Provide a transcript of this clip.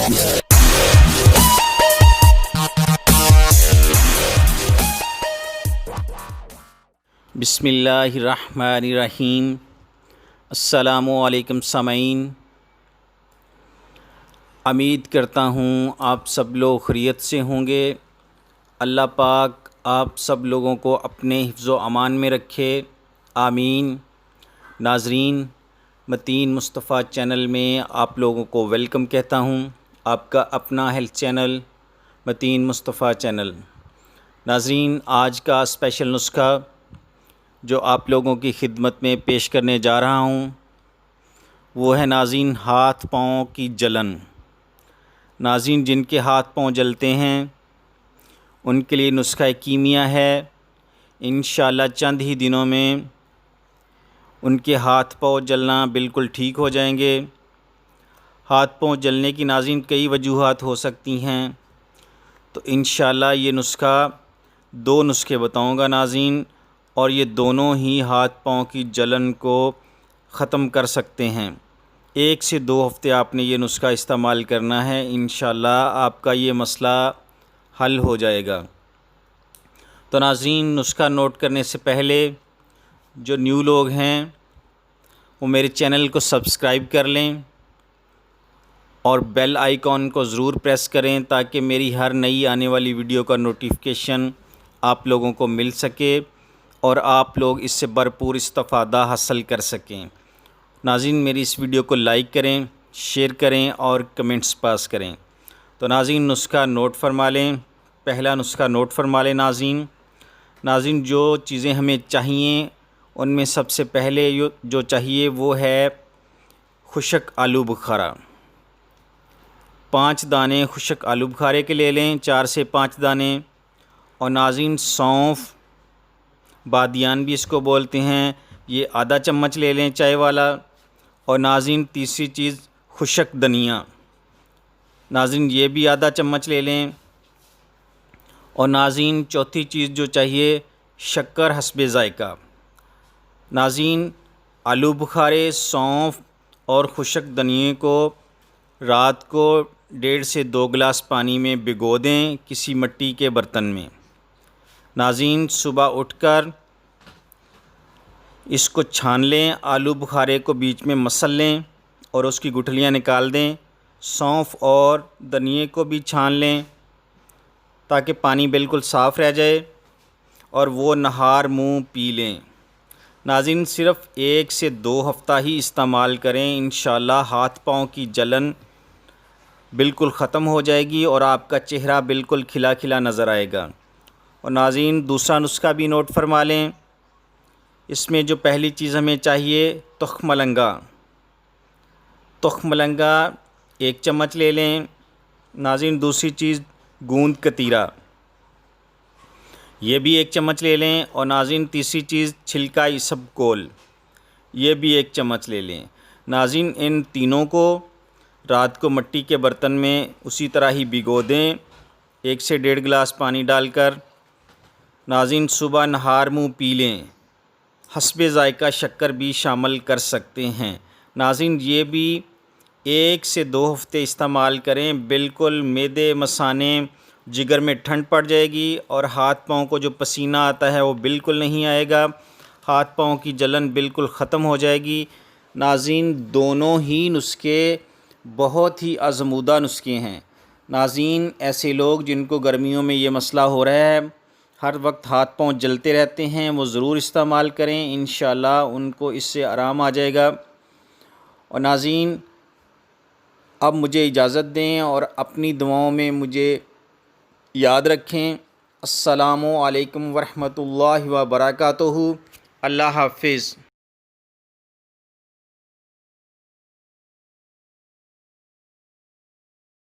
بسم اللہ الرحمن الرحیم۔ السلام علیکم سامعین، امید کرتا ہوں آپ سب لوگ خیریت سے ہوں گے۔ اللہ پاک آپ سب لوگوں کو اپنے حفظ و امان میں رکھے، آمین۔ ناظرین، متین مصطفیٰ چینل میں آپ لوگوں کو ویلکم کہتا ہوں، آپ کا اپنا ہیلتھ چینل متین مصطفیٰ چینل۔ ناظرین، آج کا اسپیشل نسخہ جو آپ لوگوں کی خدمت میں پیش کرنے جا رہا ہوں وہ ہے ناظرین ہاتھ پاؤں کی جلن۔ ناظرین، جن کے ہاتھ پاؤں جلتے ہیں ان کے لیے نسخہ کیمیا ہے، انشاءاللہ چند ہی دنوں میں ان کے ہاتھ پاؤں جلنا بالکل ٹھیک ہو جائیں گے۔ ہاتھ پاؤں جلنے کی ناظرین کئی وجوہات ہو سکتی ہیں، تو انشاءاللہ یہ نسخہ 2 نسخے بتاؤں گا ناظرین، اور یہ دونوں ہی ہاتھ پاؤں کی جلن کو ختم کر سکتے ہیں۔ 1 سے 2 ہفتے آپ نے یہ نسخہ استعمال کرنا ہے، انشاءاللہ آپ کا یہ مسئلہ حل ہو جائے گا۔ تو ناظرین، نسخہ نوٹ کرنے سے پہلے جو نیو لوگ ہیں وہ میرے چینل کو سبسکرائب کر لیں اور بیل آئیکن کو ضرور پریس کریں تاکہ میری ہر نئی آنے والی ویڈیو کا نوٹیفیکیشن آپ لوگوں کو مل سکے اور آپ لوگ اس سے بھرپور استفادہ حاصل کر سکیں۔ ناظرین، میری اس ویڈیو کو لائک کریں، شیئر کریں اور کمنٹس پاس کریں۔ تو ناظرین، نسخہ نوٹ فرما لیں۔ پہلا نسخہ نوٹ فرما لیں ناظرین، جو چیزیں ہمیں چاہیے ان میں سب سے پہلے جو چاہیے وہ ہے خشک آلو بخارا۔ 5 دانے خشک آلو بخارے کے لے لیں، 4 سے 5 دانے۔ اور ناظرین، سونف، بادیان بھی اس کو بولتے ہیں، یہ آدھا چمچ لے لیں چائے والا۔ اور ناظرین، تیسری چیز خشک دھنیا، ناظرین یہ بھی آدھا چمچ لے لیں۔ اور ناظرین، چوتھی چیز جو چاہیے شکر حسب ذائقہ۔ ناظرین، آلو بخارے، سونف اور خشک دھنیا کو رات کو 1.5 سے 2 گلاس پانی میں بھگو دیں کسی مٹی کے برتن میں۔ ناظرین، صبح اٹھ کر اس کو چھان لیں، آلو بخارے کو بیچ میں مسل لیں اور اس کی گٹھلیاں نکال دیں۔ سونف اور دھنیا کو بھی چھان لیں تاکہ پانی بالکل صاف رہ جائے اور وہ نہار منہ پی لیں۔ ناظرین، صرف 1 سے 2 ہفتہ ہی استعمال کریں، انشاءاللہ ہاتھ پاؤں کی جلن بالکل ختم ہو جائے گی اور آپ کا چہرہ بالکل کھلا کھلا نظر آئے گا۔ اور ناظرین، دوسرا نسخہ بھی نوٹ فرما لیں۔ اس میں جو پہلی چیز ہمیں چاہیے تخم ملنگا۔ تخم ملنگا 1 چمچ لے لیں۔ ناظرین، دوسری چیز گوند کتیرا، یہ بھی 1 چمچ لے لیں۔ اور ناظرین، تیسری چیز چھلکا اسب گول، یہ بھی 1 چمچ لے لیں۔ ناظرین، ان تینوں کو رات کو مٹی کے برتن میں اسی طرح ہی بھگو دیں 1 سے 1.5 گلاس پانی ڈال کر۔ ناظرین، صبح نہار منہ پی لیں، حسب ذائقہ شکر بھی شامل کر سکتے ہیں۔ ناظرین، یہ بھی 1 سے 2 ہفتے استعمال کریں، بالکل معدے مثانے جگر میں ٹھنڈ پڑ جائے گی اور ہاتھ پاؤں کو جو پسینہ آتا ہے وہ بالکل نہیں آئے گا، ہاتھ پاؤں کی جلن بالکل ختم ہو جائے گی۔ ناظرین، دونوں ہی نسخے بہت ہی آزمودہ نسخے ہیں۔ ناظرین، ایسے لوگ جن کو گرمیوں میں یہ مسئلہ ہو رہا ہے، ہر وقت ہاتھ پاؤں جلتے رہتے ہیں، وہ ضرور استعمال کریں، انشاءاللہ ان کو اس سے آرام آ جائے گا۔ اور ناظرین، اب مجھے اجازت دیں اور اپنی دعاؤں میں مجھے یاد رکھیں۔ السلام علیکم ورحمۃ اللہ وبرکاتہ۔ اللہ حافظ۔